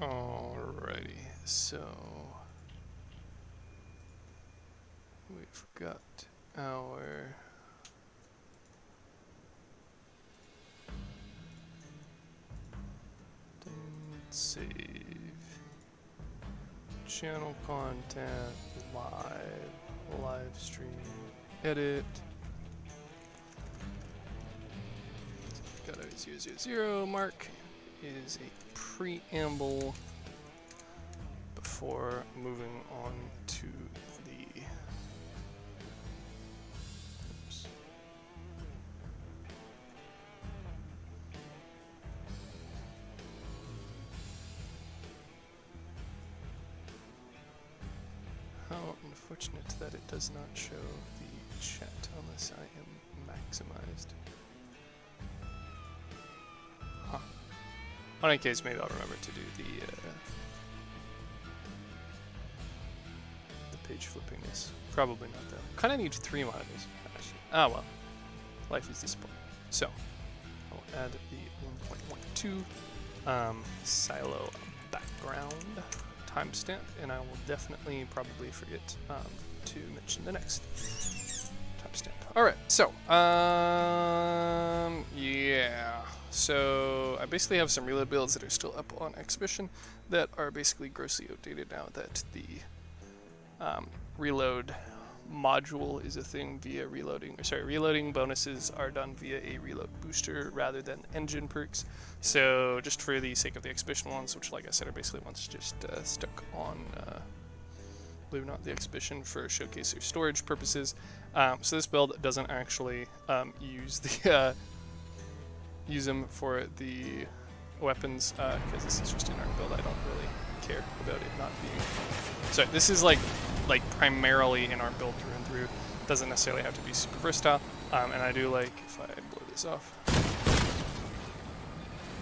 Alrighty, so we've got our save, channel content, live stream, edit. So we've got a 000 mark is a preamble before moving on to the How unfortunate that it does not show the chat unless I am maximized. Huh. In any case, maybe I'll remember to do the page flippingness. Probably not though. Kind of need 3 monitors. Actually. Ah well. Life is disappointing. So I'll add the 1.12 silo background timestamp, and I will definitely probably forget to mention the next timestamp. All right, so yeah, so I basically have some reload builds that are still up on Exhibition that are basically grossly outdated now that the reload module is a thing via reloading, or sorry, reloading bonuses are done via a reload booster rather than engine perks. So just for the sake of the Exhibition ones, which like I said are basically ones just stuck on, believe it or not, the Exhibition for showcase or storage purposes. So this build doesn't actually use the use them for the weapons because this is just an arc build. I don't really care about it not being. So this is like primarily in our build through and through. Doesn't necessarily have to be super versatile. And I do like, if I blow this off,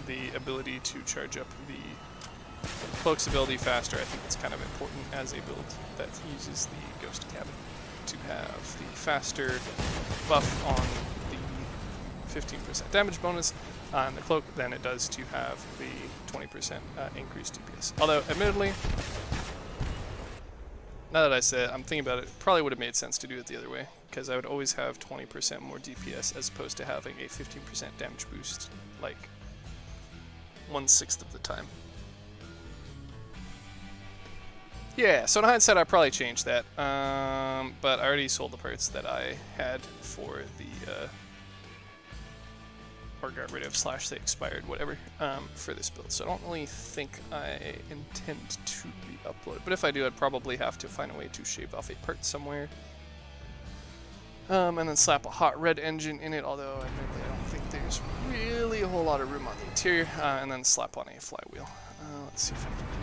the ability to charge up the cloak's ability faster. I think it's kind of important as a build that uses the Ghost Cabin to have the faster buff on the 15% damage bonus on the cloak than it does to have the 20% increased DPS. Although, admittedly, now that I say it, I'm thinking about it, probably would have made sense to do it the other way, because I would always have 20% more DPS as opposed to having a 15% damage boost, like 1/6 of the time. Yeah, so in hindsight, I probably changed that, but I already sold the parts that I had for the, or got rid of / they expired, whatever, for this build. So I don't really think I intend to re-upload. But if I do, I'd probably have to find a way to shave off a part somewhere. And then slap a hot red engine in it, although admittedly I don't think there's really a whole lot of room on the interior. And then slap on a flywheel. Let's see if I can do it.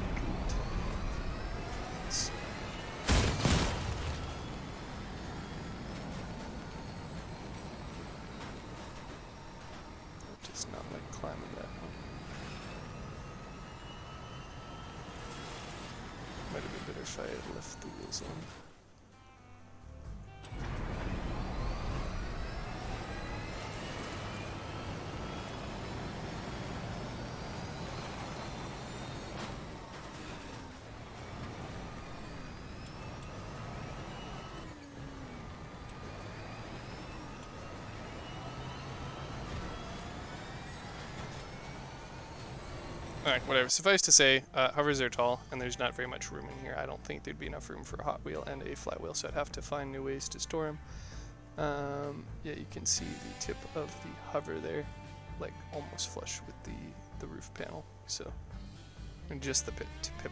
It's not like climbing that one. Might have been better if I had left the wheels on. Alright, whatever. Suffice to say, hovers are tall, and there's not very much room in here. I don't think there'd be enough room for a hot wheel and a flywheel, so I'd have to find new ways to store them. Yeah, you can see the tip of the hover there, like almost flush with the roof panel. So, and just the pit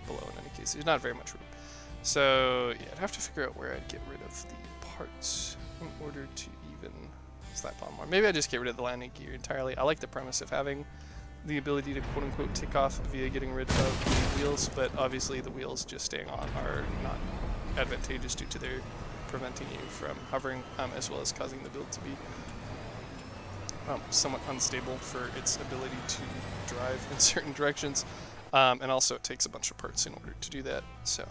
below in any case. There's not very much room. So, yeah, I'd have to figure out where I'd get rid of the parts in order to even slap on more. Maybe I just get rid of the landing gear entirely. I like the premise of having the ability to quote-unquote tick off via getting rid of the wheels, but obviously the wheels just staying on are not advantageous due to their preventing you from hovering, as well as causing the build to be somewhat unstable for its ability to drive in certain directions, and also it takes a bunch of parts in order to do that, so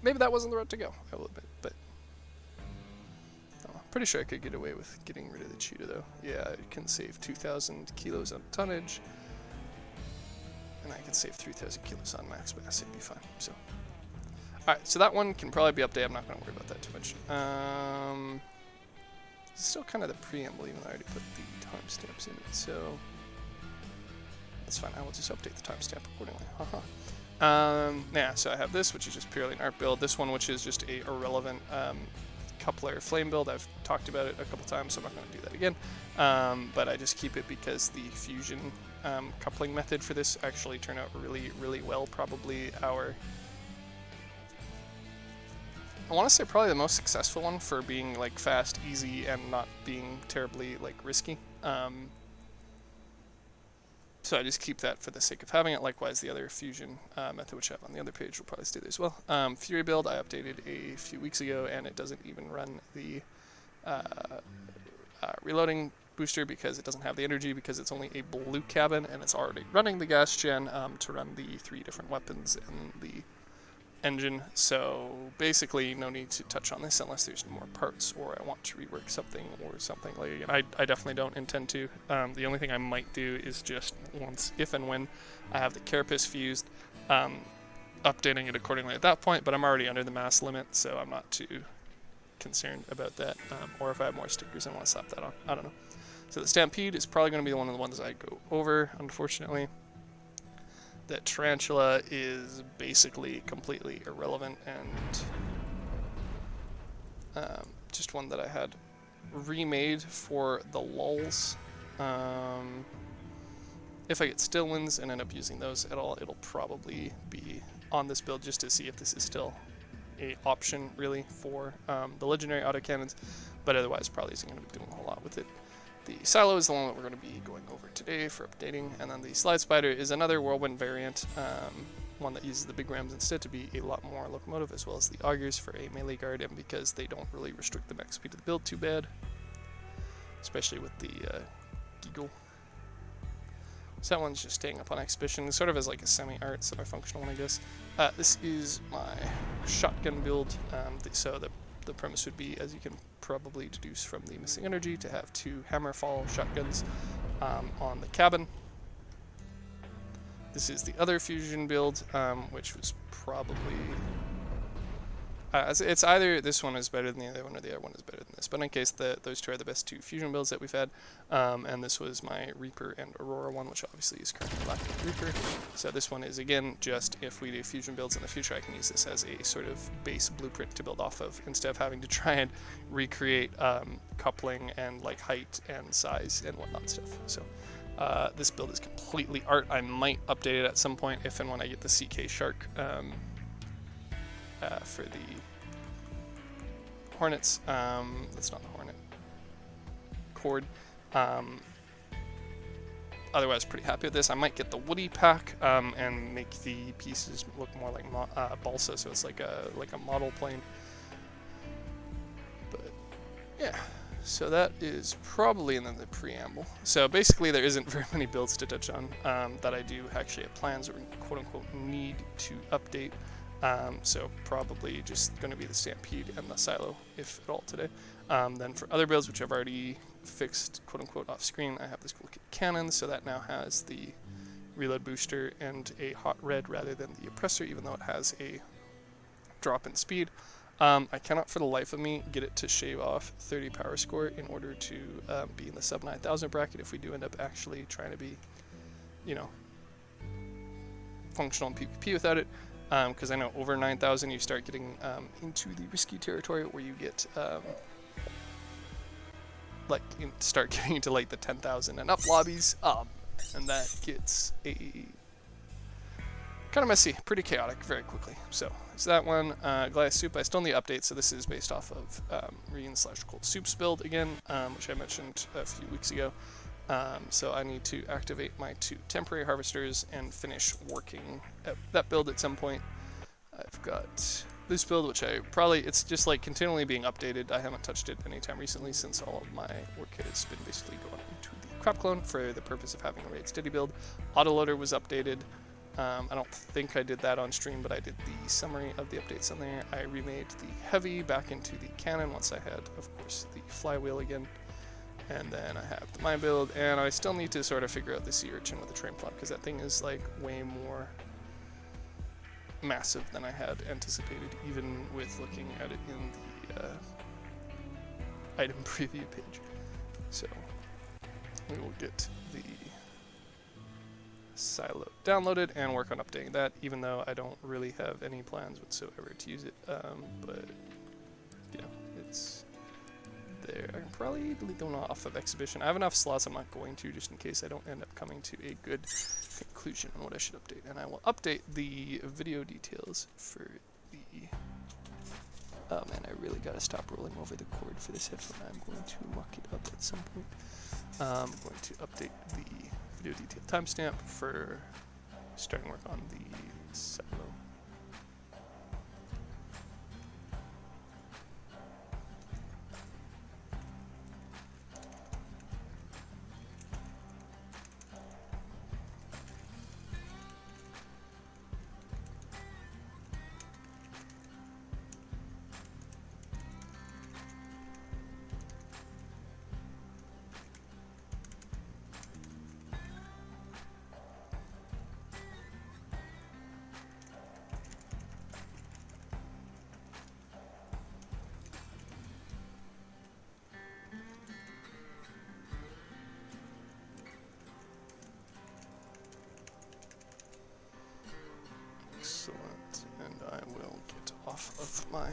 maybe that wasn't the route to go, I will admit, but pretty sure I could get away with getting rid of the cheetah though. Yeah, it can save 2,000 kilos on tonnage. and I can save 3,000 kilos on max mass, it'd be fine. So, alright, so that one can probably be updated. I'm not going to worry about that too much. It's still kind of the preamble, even though I already put the timestamps in it, so that's fine. I will just update the timestamp accordingly. Yeah, so I have this, which is just purely an art build. This one, which is just a irrelevant coupler flame build. I've talked about it a couple times, so I'm not going to do that again. But I just keep it because the fusion coupling method for this actually turned out really, really well. Probably I want to say probably the most successful one for being like fast, easy, and not being terribly like risky. So I just keep that for the sake of having it. Likewise, the other fusion method, which I have on the other page, will probably stay there as well. Fury build I updated a few weeks ago, and it doesn't even run the reloading booster because it doesn't have the energy, because it's only a blue cabin, and it's already running the gas gen to run the 3 different weapons and the engine. So basically no need to touch on this unless there's more parts or I want to rework something or something. Like, again, I definitely don't intend to. The only thing I might do is just once, if and when I have the carapace fused, updating it accordingly at that point, but I'm already under the mass limit, so I'm not too concerned about that. Or if I have more stickers I want to slap that on, I don't know. So the Stampede is probably going to be one of the ones I go over, unfortunately. That Tarantula is basically completely irrelevant, and just one that I had remade for the lulz. If I get still wins and end up using those at all, it'll probably be on this build just to see if this is still a option really for the legendary autocannons, but otherwise probably isn't going to be doing a whole lot with it. The Silo is the one that we're going to be going over today for updating, and then the Slide Spider is another Whirlwind variant, one that uses the big rams instead to be a lot more locomotive, as well as the Augers for a melee guard, and because they don't really restrict the max speed of the build too bad, especially with the Giggle. So that one's just staying up on exhibition, sort of as like a semi-art, semi-functional one, I guess. This is my shotgun build, so the premise would be, as you can probably deduce from the missing energy, to have 2 Hammerfall shotguns on the cabin. This is the other fusion build, which was probably... it's either this one is better than the other one or the other one is better than this, but in any case, those 2 are the best 2 fusion builds that we've had, and this was my Reaper and Aurora one, which obviously is currently lacking Reaper. So this one is, again, just if we do fusion builds in the future, I can use this as a sort of base blueprint to build off of, instead of having to try and recreate coupling and like height and size and whatnot stuff. So this build is completely art. I might update it at some point if and when I get the CK Shark for the Hornets. That's not the Hornet. Cord. Otherwise, pretty happy with this. I might get the Woody pack and make the pieces look more like balsa, so it's like a model plane. But yeah, so that is probably in the preamble. So basically, there isn't very many builds to touch on that I do actually have plans or quote unquote need to update. So probably just going to be the Stampede and the Silo, if at all, today. Then for other builds, which I've already fixed, quote-unquote, off-screen, I have this cool cannon, so that now has the reload booster and a hot red rather than the oppressor, even though it has a drop in speed. I cannot for the life of me get it to shave off 30 power score in order to be in the sub 9,000 bracket if we do end up actually trying to be, you know, functional in PvP without it. Because I know over 9,000 you start getting into the risky territory where you get start getting into like the 10,000 and up lobbies, and that gets a kind of messy, pretty chaotic very quickly. So it's that one. Goliath Soup, I still need to update, so this is based off of Reen/Cold Soups build again, which I mentioned a few weeks ago. So I need to activate my 2 temporary harvesters and finish working at that build at some point. I've got this build, which it's just like continually being updated. I haven't touched it anytime recently since all of my work has been basically going into the crop clone for the purpose of having a raid steady build. Autoloader was updated. I don't think I did that on stream, but I did the summary of the updates on there. I remade the heavy back into the cannon once I had, of course, the flywheel again. And then I have the mine build, and I still need to sort of figure out the sea urchin with the train plot, because that thing is like way more massive than I had anticipated, even with looking at it in the item preview page. So we will get the silo downloaded and work on updating that, even though I don't really have any plans whatsoever to use it. But yeah, it's there. I can probably delete them off of exhibition. I have enough slots, I'm not going to, just in case I don't end up coming to a good conclusion on what I should update. And I will update the video details for the... Oh man, I really gotta stop rolling over the cord for this headphone. I'm going to muck it up at some point. I'm going to update the video detail timestamp for starting work on the silo. Excellent, and I will get off of my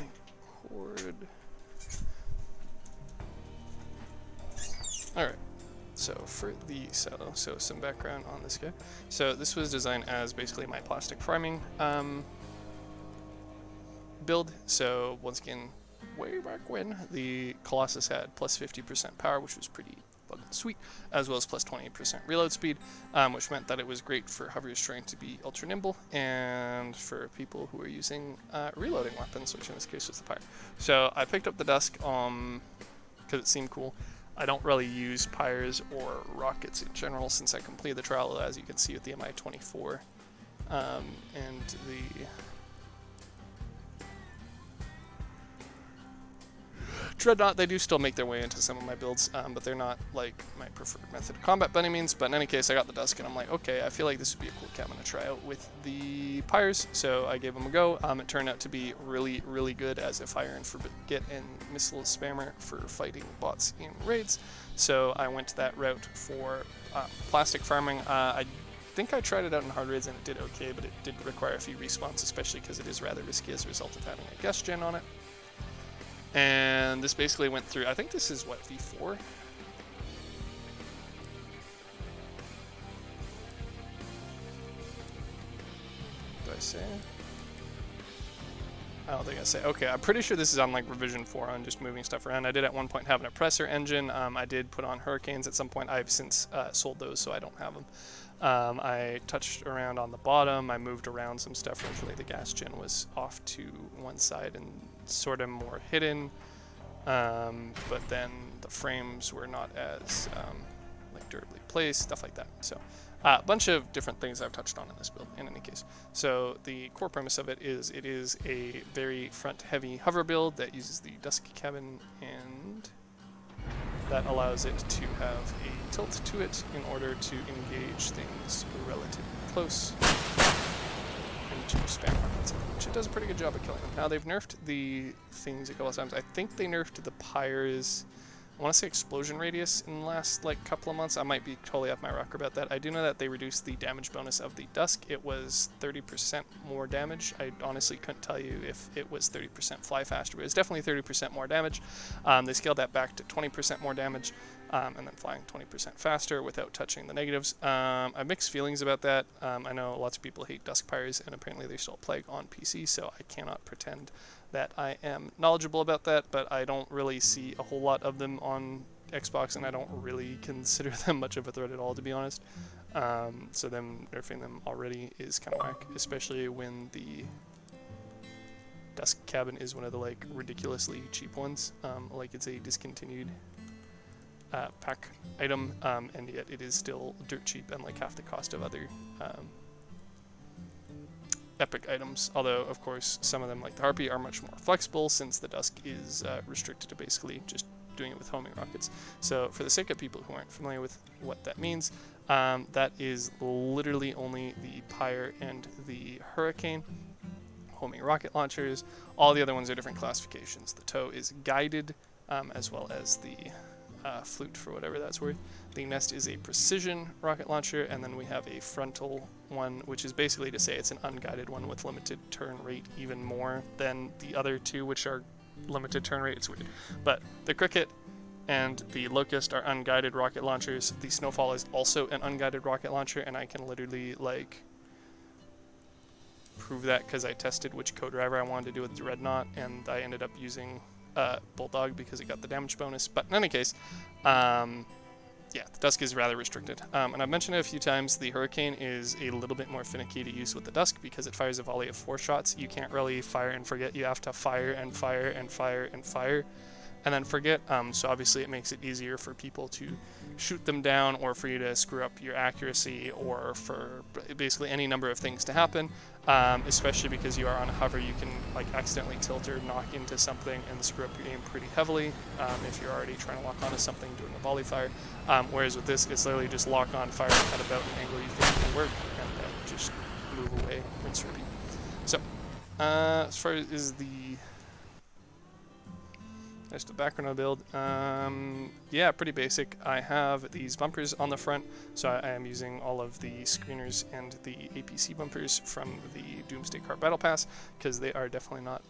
cord. Alright, so for the silo, so some background on this guy. So this was designed as basically my plastic framing build. So once again, way back when, the Colossus had plus 50% power, which was pretty fucking sweet, as well as plus 20% reload speed, which meant that it was great for hovers trying to be ultra nimble, and for people who are using reloading weapons, which in this case was the Pyre. So I picked up the Dusk because it seemed cool. I don't really use Pyres or rockets in general since I completed the trial, as you can see with the MI-24 and the Dreadnought. They do still make their way into some of my builds, but they're not like my preferred method of combat by any means. But in any case, I got the Dusk, and I'm like, okay, I feel like this would be a cool cabin to try out with the Pyres, so I gave them a go. It turned out to be really, really good as a fire and forget and missile spammer for fighting bots in raids. So I went that route for plastic farming. I think I tried it out in hard raids and it did okay, but it did require a few respawns, especially because it is rather risky as a result of having a guest gen on it. And this basically went through, I think this is what, V4? Do I say? I don't think I say. Okay, I'm pretty sure this is on like revision 4 on just moving stuff around. I did at one point have an oppressor engine. I did put on hurricanes at some point. I've since sold those, so I don't have them. I touched around on the bottom. I moved around some stuff. Originally, the gas gen was off to one side and sort of more hidden, but then the frames were not as like durably placed, stuff like that. So a bunch of different things I've touched on in this build in any case. So the core premise of it is a very front heavy hover build that uses the Dusk cabin, and that allows it to have a tilt to it in order to engage things relatively close and to spam rockets, which it does a pretty good job of killing them. Now they've nerfed the things a couple of times. I think they nerfed the Pyre's, I want to say explosion radius in the last like couple of months. I might be totally off my rocker about that. I do know that they reduced the damage bonus of the Dusk. It was 30% more damage. I honestly couldn't tell you if it was 30% fly faster, but it was definitely 30% more damage. They scaled that back to 20% more damage, and then flying 20% faster without touching the negatives. I have mixed feelings about that. I know lots of people hate Dusk Pyres, and apparently they're still a plague on PC, so I cannot pretend that I am knowledgeable about that, but I don't really see a whole lot of them on Xbox, and I don't really consider them much of a threat at all, to be honest. So them nerfing them already is kind of whack, especially when the Dusk cabin is one of the like ridiculously cheap ones. Like it's a discontinued pack item, and yet it is still dirt cheap and like half the cost of other epic items, although of course some of them like the Harpy are much more flexible, since the Dusk is restricted to basically just doing it with homing rockets. So for the sake of people who aren't familiar with what that means, that is literally only the Pyre and the Hurricane. Homing rocket launchers, all the other ones are different classifications. The TOW is guided, as well as the Flute, for whatever that's worth. The Nest is a precision rocket launcher, and then we have a frontal one, which is basically to say it's an unguided one with limited turn rate, even more than the other two, which are limited turn rate. It's weird. But the Cricket and the Locust are unguided rocket launchers. The Snowfall is also an unguided rocket launcher, and I can literally, like, prove that because I tested which co-driver I wanted to do with Dreadnought, and I ended up using Bulldog because it got the damage bonus. But in any case, yeah, the Dusk is rather restricted. And I've mentioned it a few times, the Hurricane is a little bit more finicky to use with the Dusk because it fires a volley of 4 shots. You can't really fire and forget. You have to fire and fire and fire and fire and then forget. So obviously it makes it easier for people to shoot them down, or for you to screw up your accuracy, or for basically any number of things to happen. Especially because you are on a hover, you can like accidentally tilt or knock into something and screw up your aim pretty heavily if you're already trying to lock onto something doing a volley fire. Whereas with this, it's literally just lock on, fire at about an angle you think will work, and then just move away, rinse, repeat. So as far as there's the background of the build. Yeah, pretty basic. I have these bumpers on the front, so I am using all of the screeners and the APC bumpers from the Doomsday Cart Battle Pass, because they are definitely not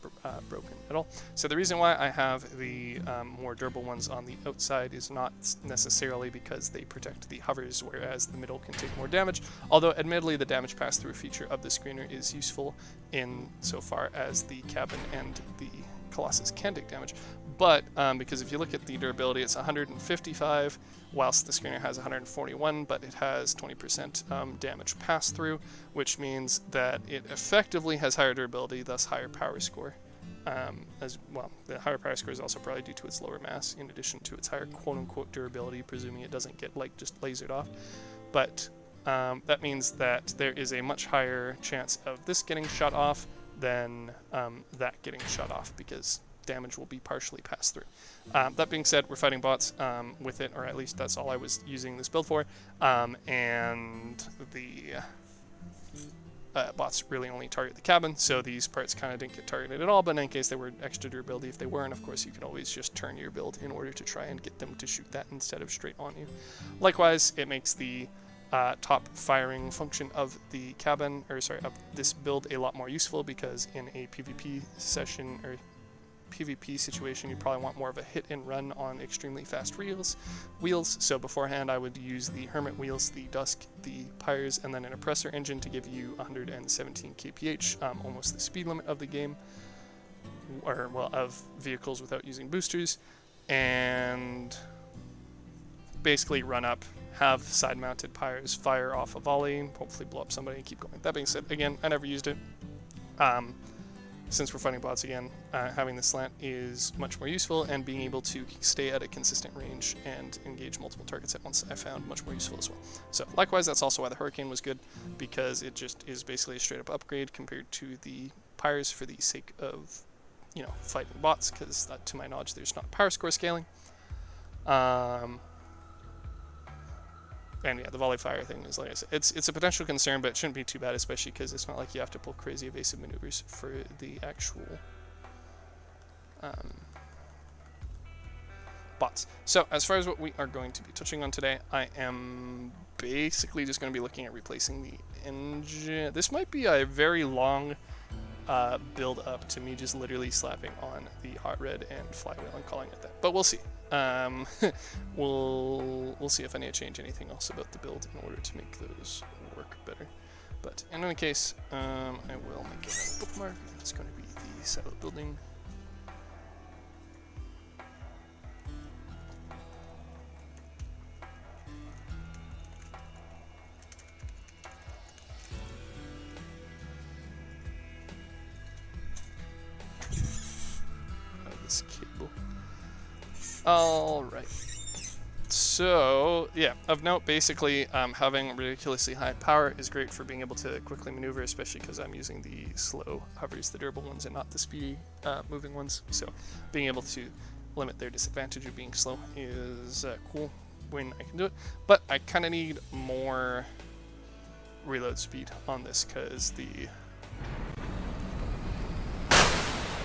broken at all. So the reason why I have the more durable ones on the outside is not necessarily because they protect the hovers, whereas the middle can take more damage, although admittedly the damage pass-through feature of the screener is useful in so far as the cabin and the Colossus can take damage. But because if you look at the durability, it's 155, whilst the screener has 141, but it has 20% damage pass-through, which means that it effectively has higher durability, thus higher power score. As well, the higher power score is also probably due to its lower mass, in addition to its higher quote-unquote durability, presuming it doesn't get like just lasered off. But that means that there is a much higher chance of this getting shot off than that getting shut off, because damage will be partially passed through. That being said, we're fighting bots with it, or at least that's all I was using this build for, and the bots really only target the cabin, so these parts kind of didn't get targeted at all, but in any case they were extra durability if they weren't. Of course, you can always just turn your build in order to try and get them to shoot that instead of straight on you. Likewise, it makes the top firing function of the cabin, or sorry, of this build a lot more useful, because in a PvP session or PvP situation, you probably want more of a hit and run on extremely fast wheels. So beforehand, I would use the Hermit wheels, the Dusk, the Pyres, and then an Oppressor engine to give you 117 kph, almost the speed limit of the game, or well, of vehicles without using boosters, and basically run up, have side-mounted Pyres fire off a volley, and hopefully blow up somebody and keep going. That being said, again, I never used it. Since we're fighting bots again, having the slant is much more useful, and being able to stay at a consistent range and engage multiple targets at once I found much more useful as well. So likewise, that's also why the Hurricane was good, because it just is basically a straight up upgrade compared to the Pyres for the sake of, you know, fighting bots, because to my knowledge there's not power score scaling. And yeah, the volley fire thing is, like I said, it's a potential concern, but it shouldn't be too bad, especially because it's not like you have to pull crazy evasive maneuvers for the actual bots. So as far as what we are going to be touching on today, I am basically just going to be looking at replacing the engine. This might be a very long build up to me just literally slapping on the hot red and flywheel and calling it that, but we'll see. We'll see if I need to change anything else about the build in order to make those work better. But in any case, I will make a bookmark. It's going to be the silo building. This cable. Alright, so yeah, of note, basically having ridiculously high power is great for being able to quickly maneuver, especially because I'm using the slow hovers, the durable ones, and not the speedy moving ones. So being able to limit their disadvantage of being slow is cool when I can do it. But I kind of need more reload speed on this, because the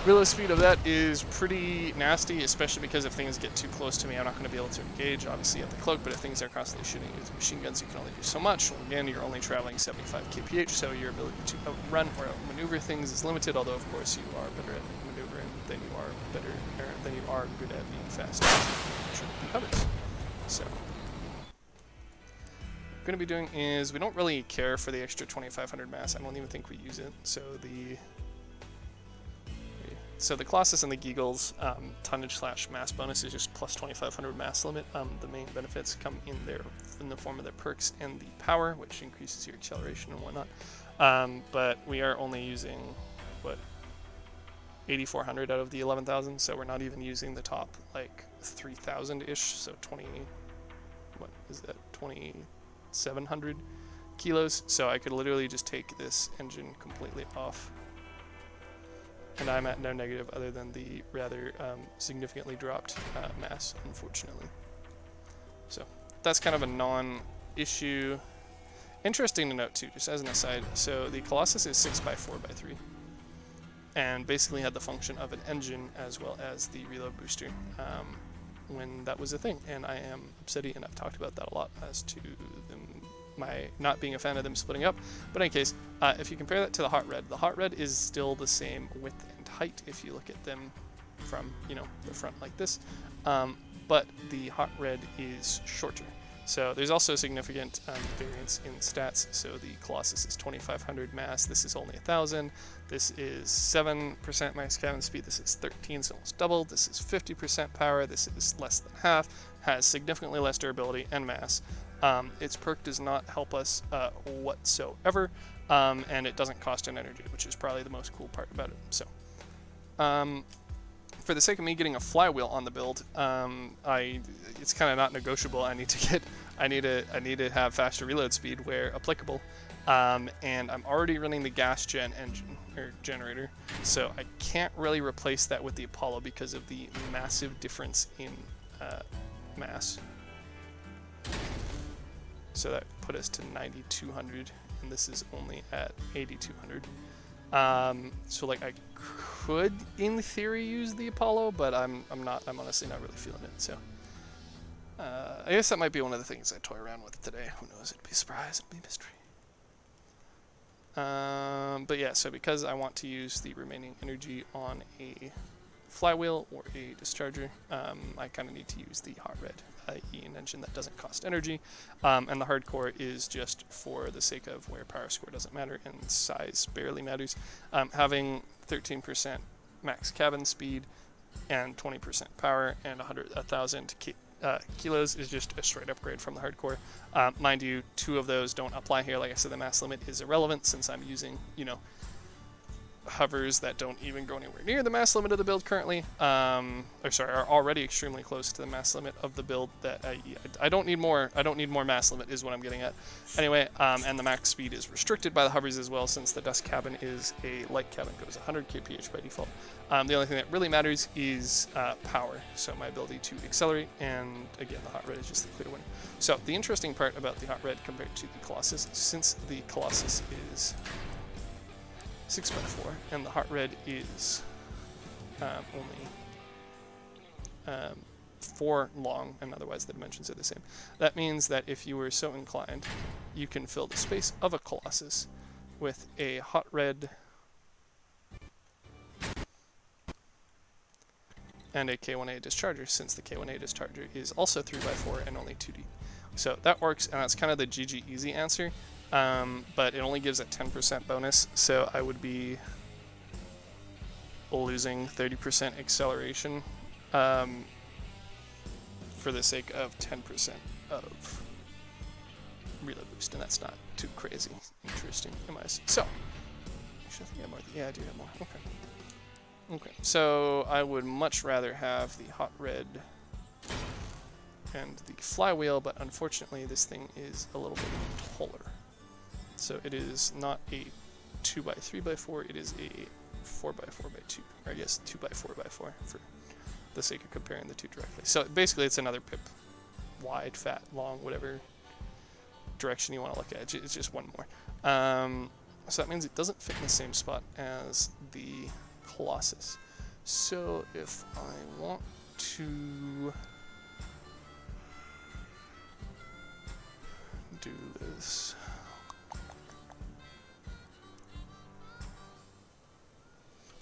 reload speed of that is pretty nasty, especially because if things get too close to me, I'm not going to be able to engage, obviously, at the cloak, but if things are constantly shooting with machine guns, you can only do so much. Well, again, you're only traveling 75 kph, so your ability to outrun or outmaneuver things is limited, although, of course, you are better at maneuvering than you are good at being fast. Should be others. So, what we're going to be doing is, we don't really care for the extra 2500 mass. I don't even think we use it, so the Colossus and the Geagle's tonnage / mass bonus is just plus 2500 mass limit. The main benefits come in the form of their perks and the power, which increases your acceleration and whatnot. But we are only using, what, 8400 out of the 11,000, so we're not even using the top, like, 3000-ish, so 2700 kilos. So I could literally just take this engine completely off, and I'm at no negative other than the rather significantly dropped mass, unfortunately. So that's kind of a non-issue. Interesting to note too, just as an aside, so the Colossus is 6x4x3, and basically had the function of an engine as well as the reload booster when that was a thing, and I am upsetty, and I've talked about that a lot as to my not being a fan of them splitting up. But in any case, if you compare that to the Hot Red is still the same width and height if you look at them from, you know, the front like this, but the Hot Red is shorter. So there's also significant variance in stats. So the Colossus is 2500 mass, this is only 1000, this is 7% max cabin speed, this is 13, so almost double, this is 50% power, this is less than half, has significantly less durability and mass. Its perk does not help us whatsoever, and it doesn't cost an energy, which is probably the most cool part about it. So, for the sake of me getting a flywheel on the build, it's kind of not negotiable. I need to have faster reload speed where applicable, and I'm already running the gas gen engine or generator, so I can't really replace that with the Apollo because of the massive difference in mass. So that put us to 9200, and this is only at 8200. So like I could, in theory, use the Apollo, but I'm honestly not really feeling it. So I guess that might be one of the things I toy around with today. Who knows? It'd be a surprise. It'd be a mystery. But yeah, so because I want to use the remaining energy on a flywheel or a discharger, I kind of need to use the Hot Red, i.e. an engine that doesn't cost energy, and the hardcore is just for the sake of where power score doesn't matter and size barely matters. Having 13% max cabin speed and 20% power and 1,000 kilos is just a straight upgrade from the hardcore. Mind you, 2 of those don't apply here. Like I said, the mass limit is irrelevant since I'm using, you know, hovers that don't even go anywhere near the mass limit of the build currently, are already extremely close to the mass limit of the build. That I don't need more. I don't need more mass limit is what I'm getting at. Anyway, and the max speed is restricted by the hovers as well, since the dust cabin is a light cabin, goes 100 kph by default. The only thing that really matters is power, so my ability to accelerate, and again, the Hot Red is just the clear winner. So the interesting part about the Hot Red compared to the Colossus, since the Colossus is 6x4 and the Hot Red is only 4 long, and otherwise the dimensions are the same. That means that if you were so inclined, you can fill the space of a Colossus with a Hot Red and a K1A discharger, since the K1A discharger is also 3x4 and only 2D. So that works, and that's kind of the GG easy answer. But it only gives a 10% bonus, so I would be losing 30% acceleration for the sake of 10% of reload boost, and that's not too crazy interesting. So, actually, I think I have more. Yeah, I do have more. Okay. Okay, so I would much rather have the Hot Red and the flywheel, but unfortunately, this thing is a little bit taller. So it is not a 2x3x4, it is a 4x4x2, or I guess 2x4x4 for the sake of comparing the two directly. So basically it's another pip. Wide, fat, long, whatever direction you want to look at. It's just one more. So that means it doesn't fit in the same spot as the Colossus. So if I want to do this,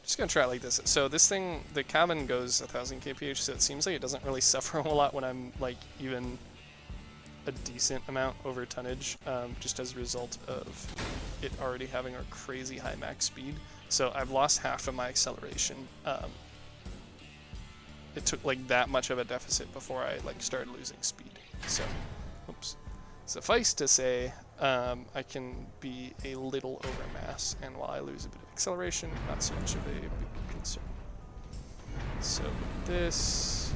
just gonna try it like this. So this thing, the cabin goes 1000 kph, so it seems like it doesn't really suffer a whole lot when I'm like even a decent amount over tonnage, just as a result of it already having a crazy high max speed. So I've lost half of my acceleration. It took like that much of a deficit before I like started losing speed. So, oops. Suffice to say, I can be a little over mass, and while I lose a bit of acceleration, not so much of a big concern. So with this,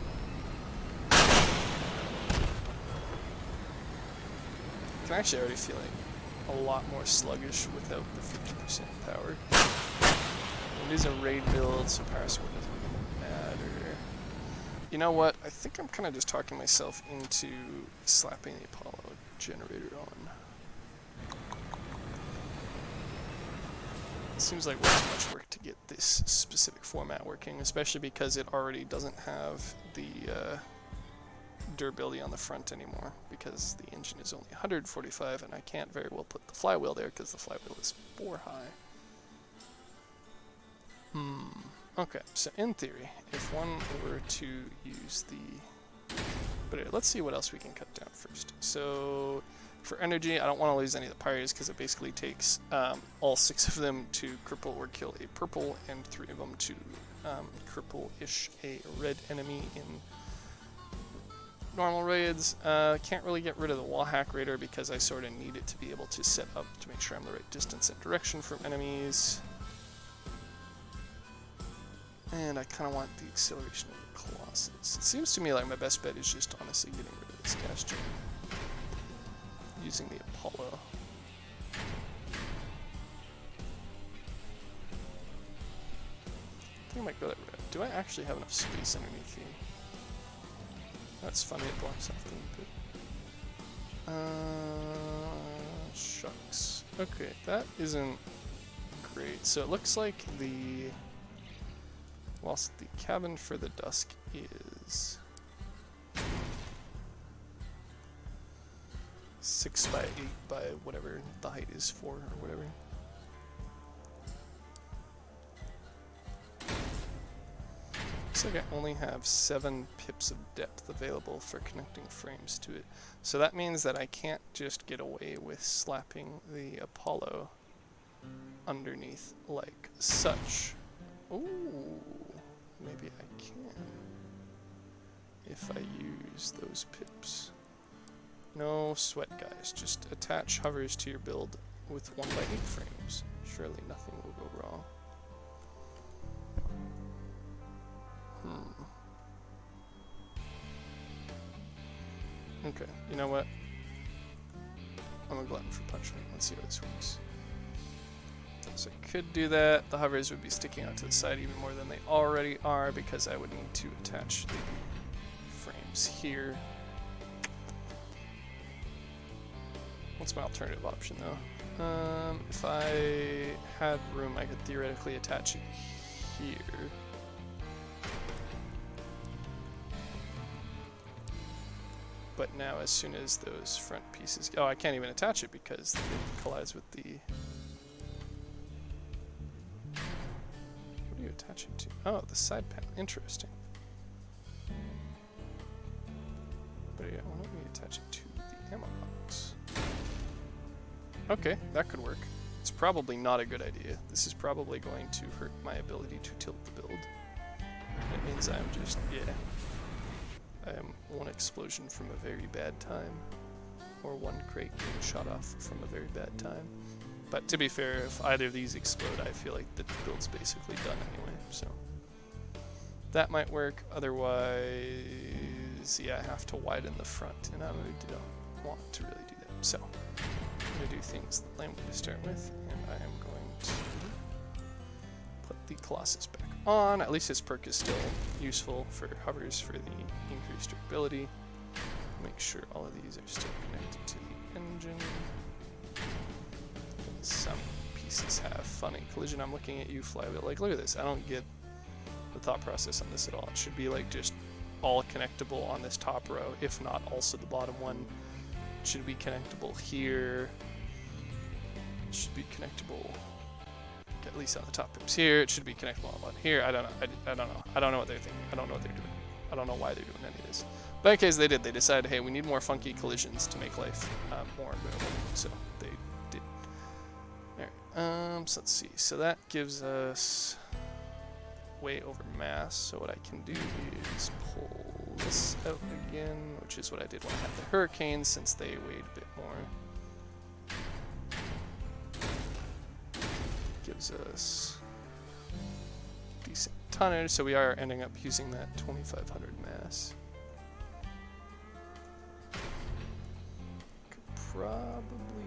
I can actually already feel like a lot more sluggish without the 50% power. It is a raid build, so power support doesn't really matter. You know what? I think I'm kind of just talking myself into slapping the Apollo generator on. It seems like way too much work to get this specific format working, especially because it already doesn't have the durability on the front anymore, because the engine is only 145 and I can't very well put the flywheel there because the flywheel is 4 high. Okay, so in theory, if one were to use the... But anyway, let's see what else we can cut down first. So for energy, I don't want to lose any of the pyres because it basically takes all 6 of them to cripple or kill a purple and 3 of them to cripple-ish a red enemy in normal raids. Can't really get rid of the wall hack raider because I sort of need it to be able to set up to make sure I'm the right distance and direction from enemies. And I kind of want the acceleration of the Colossus. It seems to me like my best bet is just honestly getting rid of this gas gen. Using the Apollo. I think I might go that route. Do I actually have enough space underneath here? That's funny, it blocks off a little bit. Shucks. Okay, that isn't great. So it looks like whilst the cabin for the dusk is 6 by 8 by whatever the height is 4 or whatever. Looks like I only have 7 pips of depth available for connecting frames to it. So that means that I can't just get away with slapping the Apollo underneath like such. Ooh, maybe I can if I use those pips. No sweat, guys. Just attach hovers to your build with 1 by 8 frames. Surely nothing will go wrong. Okay, you know what? I'm a glutton for punishment. Let's see how this works. So I could do that. The hovers would be sticking out to the side even more than they already are because I would need to attach the frames here. What's my alternative option though? If I had room, I could theoretically attach it here. But now as soon as those front pieces... Oh, I can't even attach it because it collides with the... What do you attach it to? Oh, the side panel. Interesting. But yeah, why don't we attach it to the ammo box? Okay, that could work. It's probably not a good idea. This is probably going to hurt my ability to tilt the build. It means I'm just... yeah. I am one explosion from a very bad time, or one crate being shot off from a very bad time. But to be fair, if either of these explode, I feel like the build's basically done anyway, so that might work. Otherwise, yeah, I have to widen the front, and I don't want to really do that. So I'm going to do things lame to start with, and I am going to put the Colossus back on. At least his perk is still useful for hovers for the increased durability. Make sure all of these are still connected to the engine. Some pieces have funny collision. I'm looking at you, Flywheel. Like, look at this. I don't get the thought process on this at all. It should be like just all connectable on this top row, if not also the bottom one. It should be connectable here. It should be connectable at least on the top pips here. It should be connectable on here. I don't know. I don't know. I don't know what they're thinking. I don't know what they're doing. I don't know why they're doing any of this. But in case they did, they decided, hey, we need more funky collisions to make life more enjoyable. So they did. Alright, so let's see. So that gives us way over mass. So what I can do is pull this out again, which is what I did when I had the Hurricanes, since they weighed a bit more. Gives us decent tonnage, so we are ending up using that 2500 mass. Could probably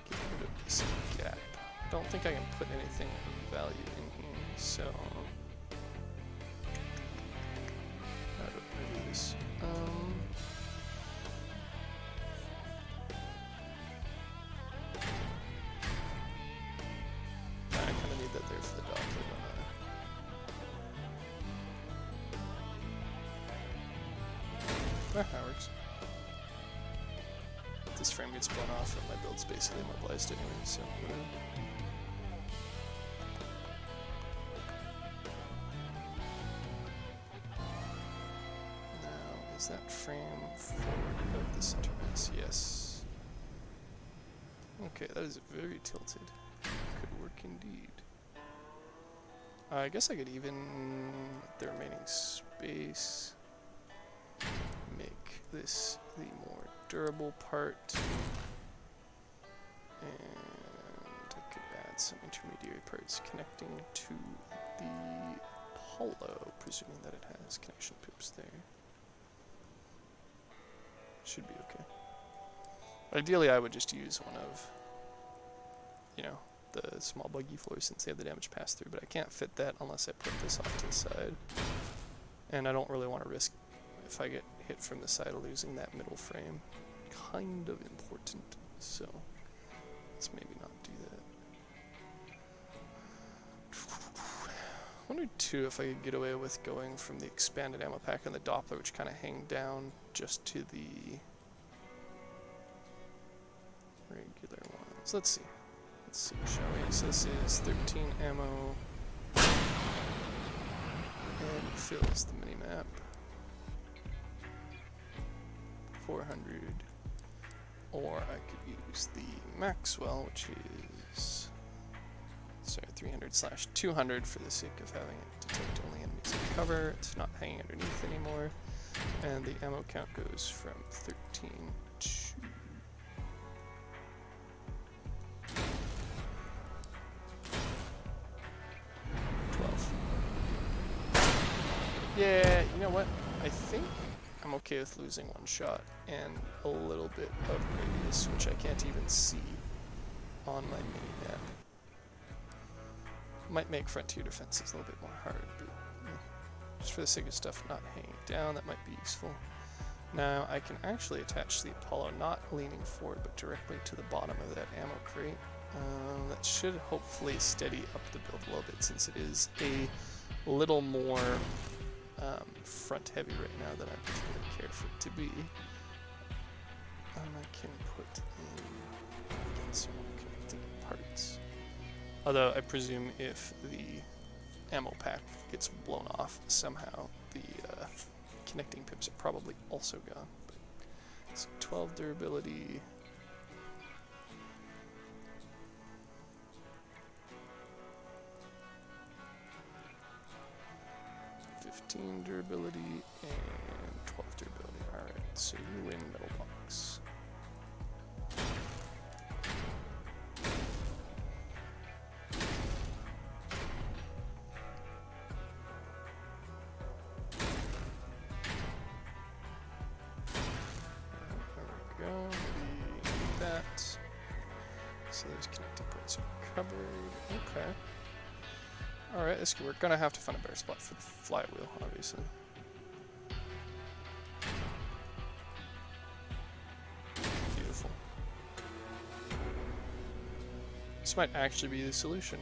get rid of this gap. I don't think I can put anything of value in here, so how do I do this? That there for the Doppler, don't I? That works. This frame gets blown off and my build's basically immobilized anyway, so whatever. Now, is that frame forward of the center mass? Yes. Okay, that is very tilted. Could work indeed. I guess I could even the remaining space make this the more durable part, and I could add some intermediary parts connecting to the hollow, presuming that it has connection pips there. Should be okay. Ideally, I would just use one of, you know, the small buggy floors since they have the damage pass through, but I can't fit that unless I put this off to the side. And I don't really want to risk, if I get hit from the side, losing that middle frame. Kind of important, so let's maybe not do that. I wondered too if I could get away with going from the expanded ammo pack and the Doppler, which kind of hang down just to the regular ones. Let's see. Let's see, shall we? So this is 13 ammo, and it fills the minimap. 400, or I could use the Maxwell, which is, sorry, 300/200 for the sake of having it detect only enemies in cover. It's not hanging underneath anymore, and the ammo count goes from 13 to 12. Yeah, you know what? I think I'm okay with losing one shot and a little bit of radius, which I can't even see on my mini-map. Might make frontier defenses a little bit more hard, but just for the sake of stuff not hanging down, that might be useful. Now I can actually attach the Apollo not leaning forward, but directly to the bottom of that ammo crate. That should hopefully steady up the build a little bit, since it is a little more front heavy right now than I particularly care for it to be. I can put in some more connecting parts. Although I presume if the ammo pack gets blown off somehow, the connecting pips are probably also gone. But it's 12 durability. Durability and 12 durability. Alright, so you win metal box. There we go. Maybe that. So those connecting ports are covered. Okay. Alright, this we're gonna have to find a better spot for the flywheel, obviously. Beautiful. This might actually be the solution.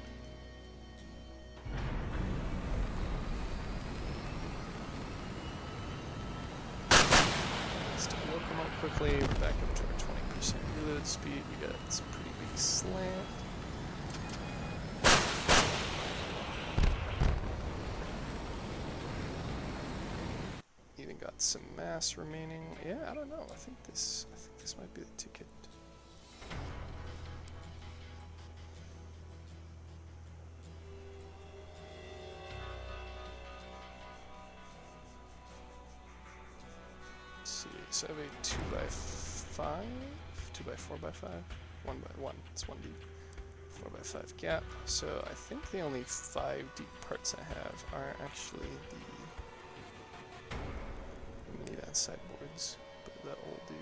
Let's look them up quickly. We're back up to our 20% reload speed. We got some pretty big slant. Even got some mass remaining. Yeah, I don't know. I think this might be the ticket. Let's see. So I have a 2x5, 2x4x5, 1x1. It's 1 deep, 4x5 gap. So I think the only 5 deep parts I have are actually the minivan sideboards, but that will do.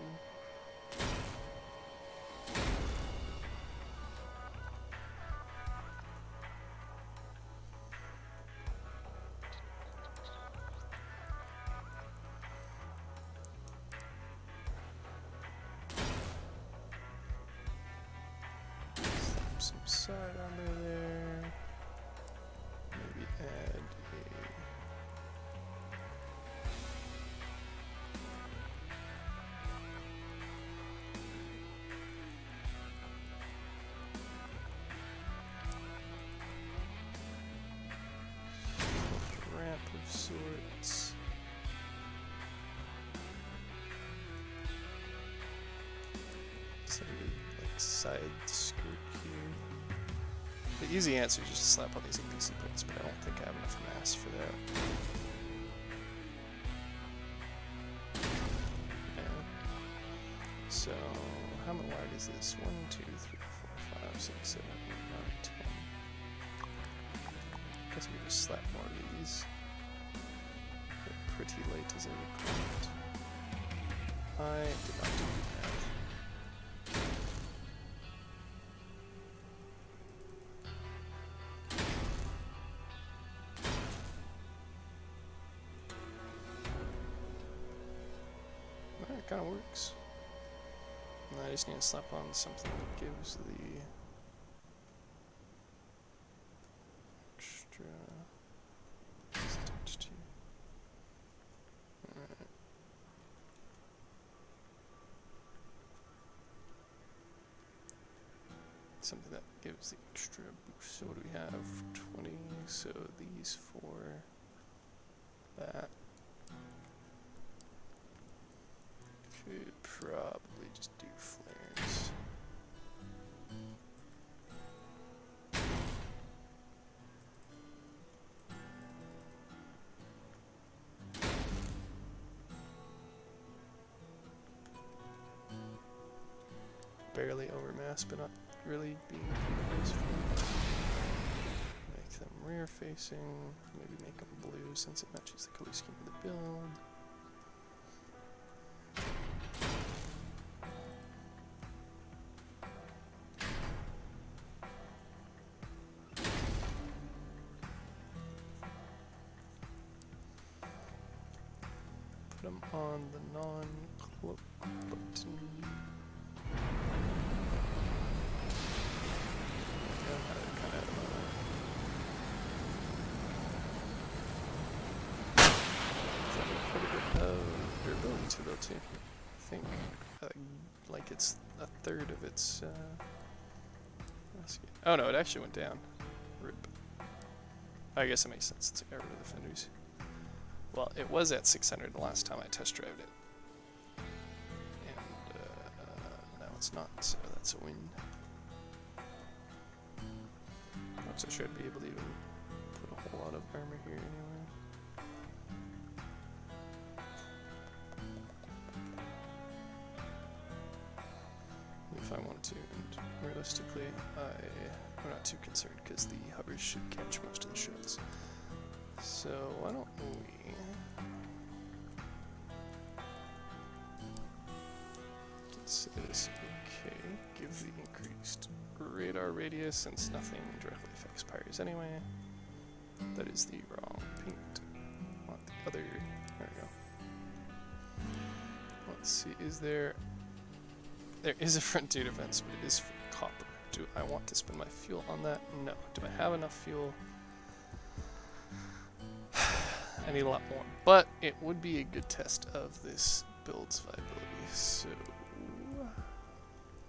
Some side armor there. Maybe add a ramp of sorts. So like side skirt here. The easy answer is just to slap all these NPC points, but I don't think I have enough mass for that. Yeah. So, how wide is this? 1, 2, 3, 4, 5, 6, 7, 8, 9, 10. I guess we just slap more of these. They're pretty late as I record. I did not do that. It kind of works. And I just need to slap on something that gives the extra stitch to. Alright. Something that gives the extra boost. So what do we have? 20. So these for that. Could probably just do flares. Barely overmass, but not really being useful. Make them rear facing, maybe make them blue since it matches the color scheme of the build. Put them on the non-cloak button. Durability to build too. I think like it's a third of its oh no, it actually went down. Rip. I guess it makes sense since I got rid of the fenders. Well, it was at 600 the last time I test drove it. And now it's not, so that's a win. I'm not so sure I'd be able to even put a whole lot of armor here anyway. If I want to, and realistically, I'm not too concerned because the hovers should catch most of the shots. So why don't we let's say this Okay, give the increased radar radius since nothing directly affects pyres anyway. That is the wrong paint. I want the other. There we go. Let's see, is there. There is a frontier defense, but it is for copper. Do I want to spend my fuel on that? No. Do I have enough fuel? I need a lot more. But it would be a good test of this build's viability. So I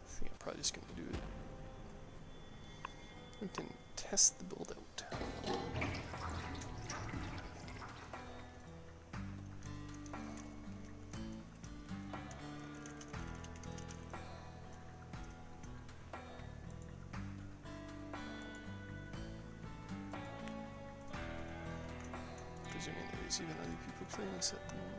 think I'm probably just going to do it. We can test the build out. Presuming there's even other people playing this at the moment.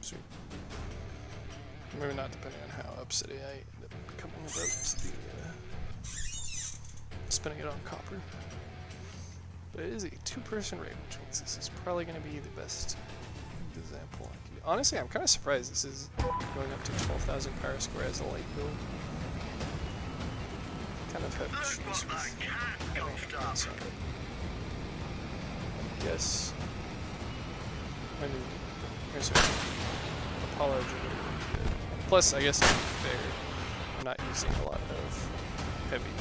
Sweet. Maybe not depending on how upsetty I end up becoming about the spending it on copper. But it is a two-person raid, which means this is probably going to be the best example. Honestly, I'm kind of surprised this is going up to 12,000 power square as a light build. Kind of have issues with so I guess I mean, here's a Apollo generator. Plus, I guess to be fair, I'm not using a lot of heavy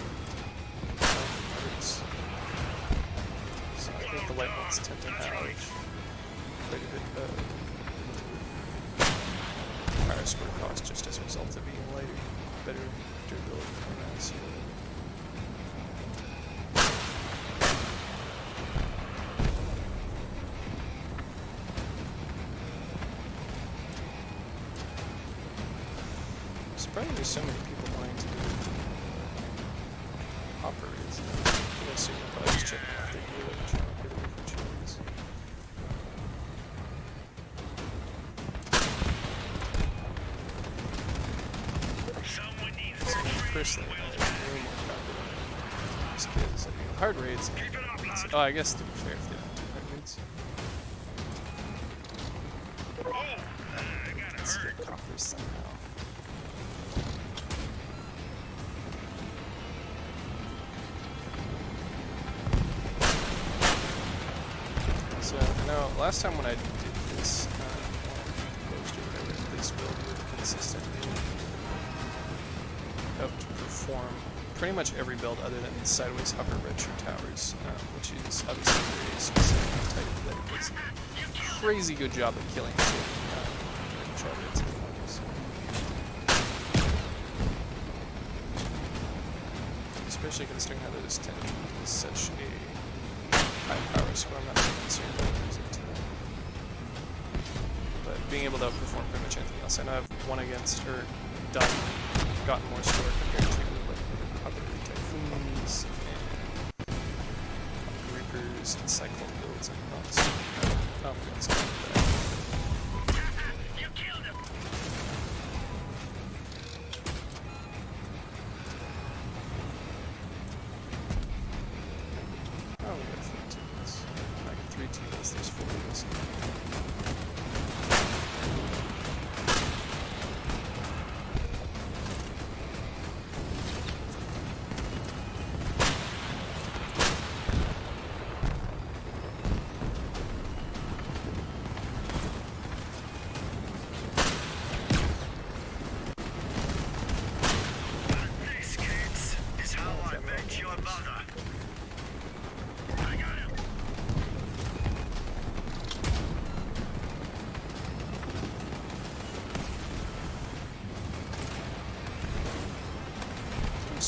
routes. So I think the light ones tend to have quite a bit of power square cost just as a result of being lighter, better durability for mass. Surprisingly, there's so many people wanting to do operators. I assume they're probably just checking out their gear and trying to get away from chains. So personally, I have way more confidence in these kids. I mean, hard raids. Oh, I guess to be fair, if they don't do hard raids. Let's get coppers somehow. So, now, last time when I did this, post or whatever, this build would consistently outperform pretty much every build other than the sideways upper redshirt towers, which is obviously a very specific type that it does a crazy good job at killing targets and enemies. Especially considering how those tend to be such a high power score, I'm not really concerned about using it today. But being able to outperform pretty much anything else. I know I've won against or gotten more score compared to like other typhoons and reapers and cyclone builds and whatnot. So I'm feeling something like that. You killed him. Oh, we got 3 teams. I got 3 teams, there's 4 of us.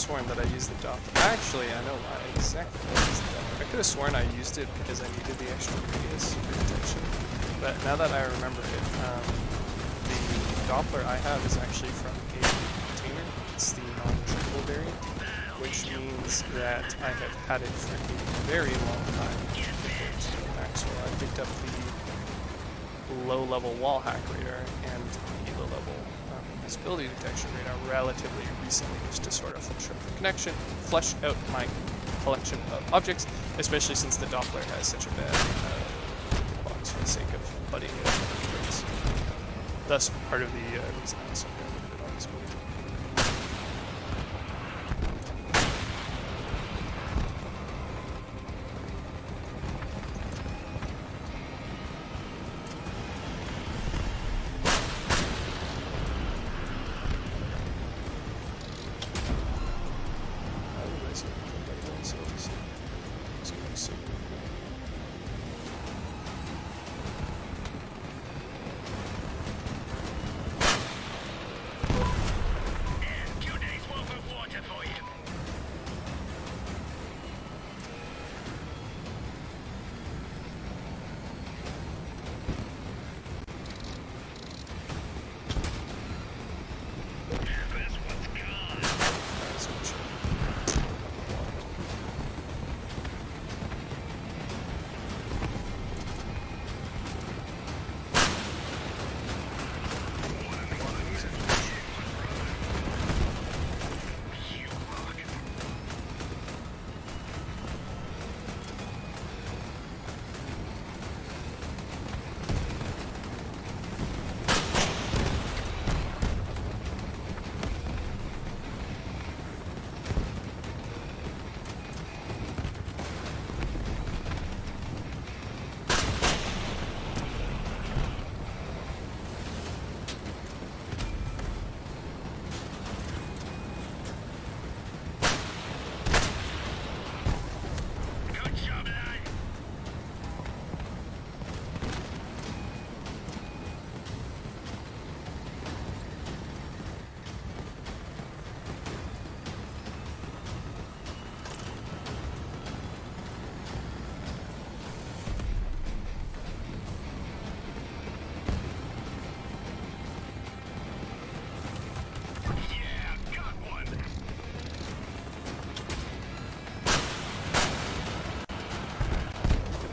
sworn that I used the Doppler. Actually, I know why exactly I used the Doppler. I could have sworn I used it because I needed the extra radius for detection. But now that I remember it, the Doppler I have is actually from a container. It's the non-triple variant, which means that I have had it for a very long time. Maxwell, I picked up the low-level wall hack radar and the low-level visibility detection radar relatively recently, just to sort of flesh out my collection of objects, especially since the Doppler has such a bad box for the sake of budding it up with things. Thus, part of the reason I also got limited on this movie.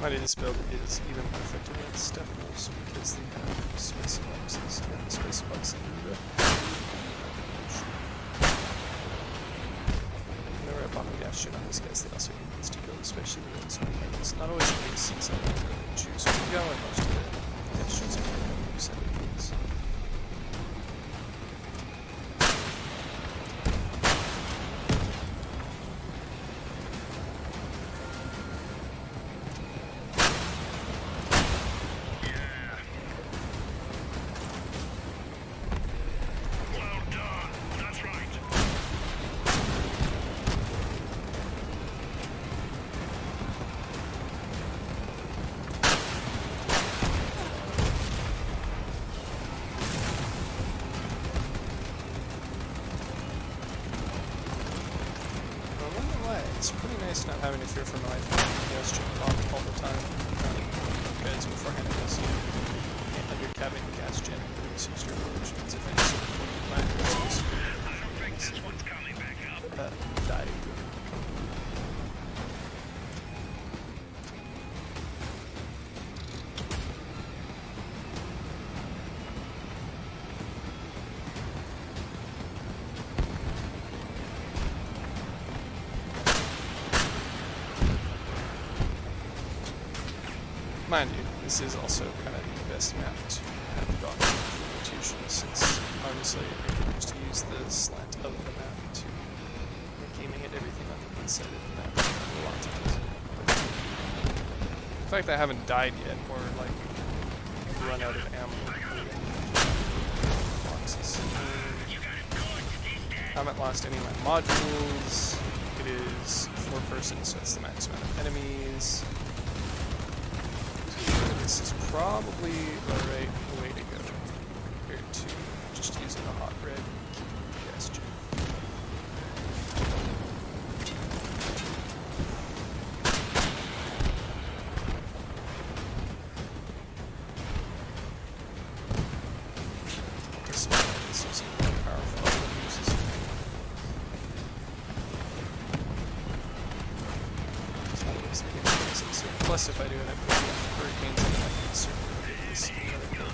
Why this build is even more effective against step wolves because they have space boxes and the space box in the whenever I pop a gas shit on these guys, they also get things to kill, especially the ones it's not always the case since I don't really choose where to go, and most of the gas shits are going to be set of things. It's pretty nice not having to fear for my life. Gas check all the time. Guys beforehand I guess under cabin gas gen is extra, which means if any sort of die. Mind you, this is also kind of the best map to have gotten for rotation, since obviously you're used to use the slant of the map to make aiming at everything on the inside of the map a lot of times. In fact, I haven't died yet, or like run out of ammo. Boxes. Haven't lost any of my modules. It is 4 persons, so it's the max amount of enemies. This is probably the right way to go compared to just using a hot red gas gen. still seem more powerful than it uses. So that was the basis. Plus, if I do it, I put hurricanes in, I can certainly do this. No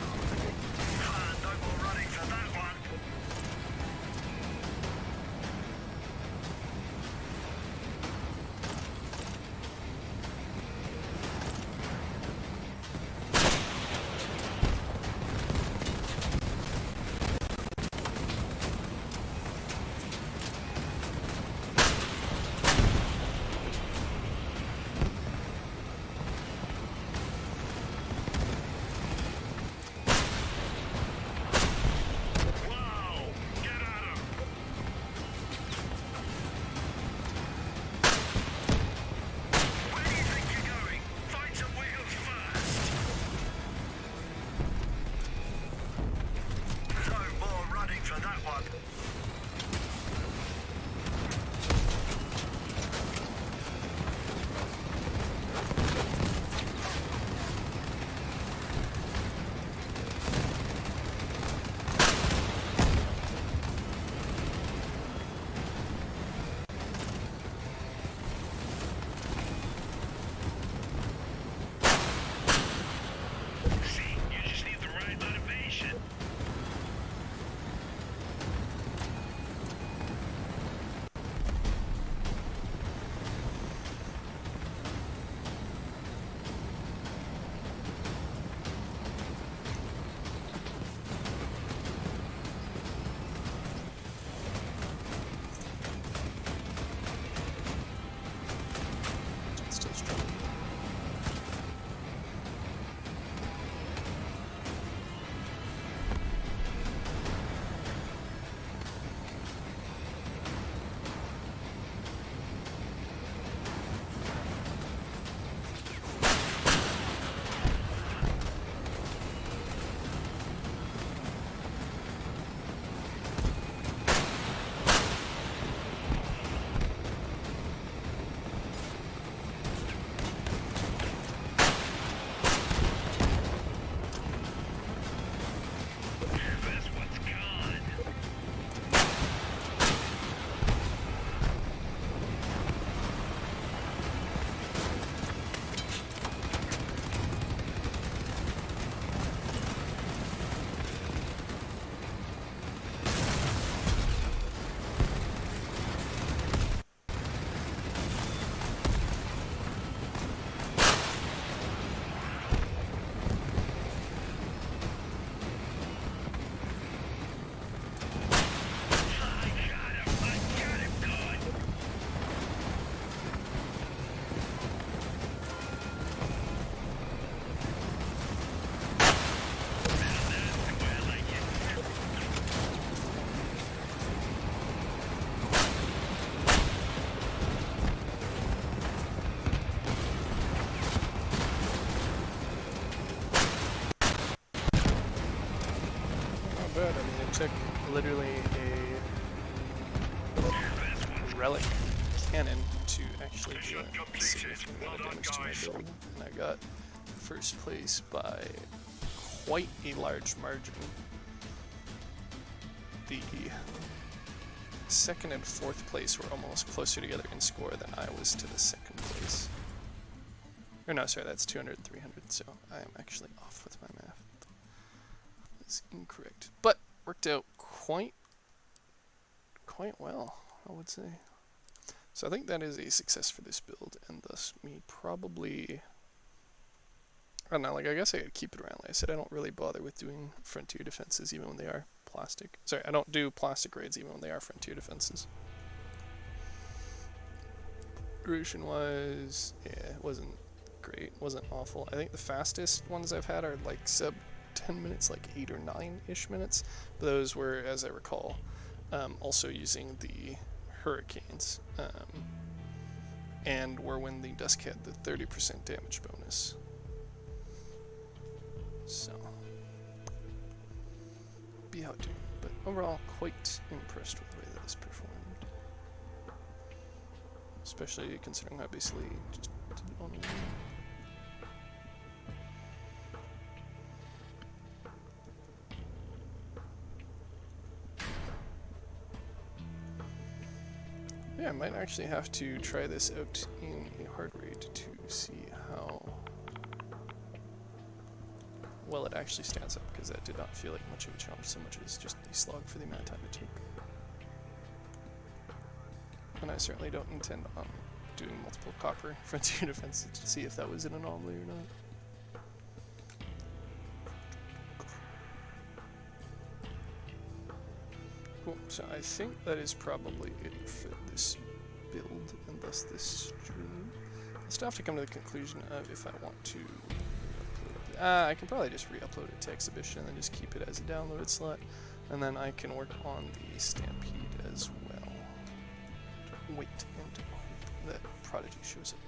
more running for that one. But I mean, it took literally a relic cannon to actually deal a significant amount of damage to my build, and I got first place by quite a large margin. The second and fourth place were almost closer together in score than I was to the second place. Or no, sorry, that's 200 and 300, so I am actually off with my math. Is incorrect, but worked out quite well, I would say. So I think that is a success for this build, and thus me probably, I don't know, like I guess I could keep it around. Like I said, I don't really bother with doing frontier defenses even when they are plastic. Sorry, I don't do plastic raids even when they are frontier defenses. Duration wise, yeah, it wasn't great, wasn't awful. I think the fastest ones I've had are like sub 10 minutes, like 8 or 9-ish minutes. But those were, as I recall, also using the hurricanes, and were when the Dusk had the 30% damage bonus. So, be how it do. But overall, quite impressed with the way that this performed. Especially considering I basically just did it on one. Yeah, I might actually have to try this out in a hard raid to see how well it actually stands up, because that did not feel like much of a challenge so much as just a slog for the amount of time it took. And I certainly don't intend on doing multiple copper frontier defenses to see if that was an anomaly or not. Cool, so I think that is probably it for this build and thus this stream. I still have to come to the conclusion of if I want to re-upload it. I can probably just re-upload it to Exhibition and then just keep it as a downloaded slot, and then I can work on the Stampede as well. Wait and hope that Prodigy shows up.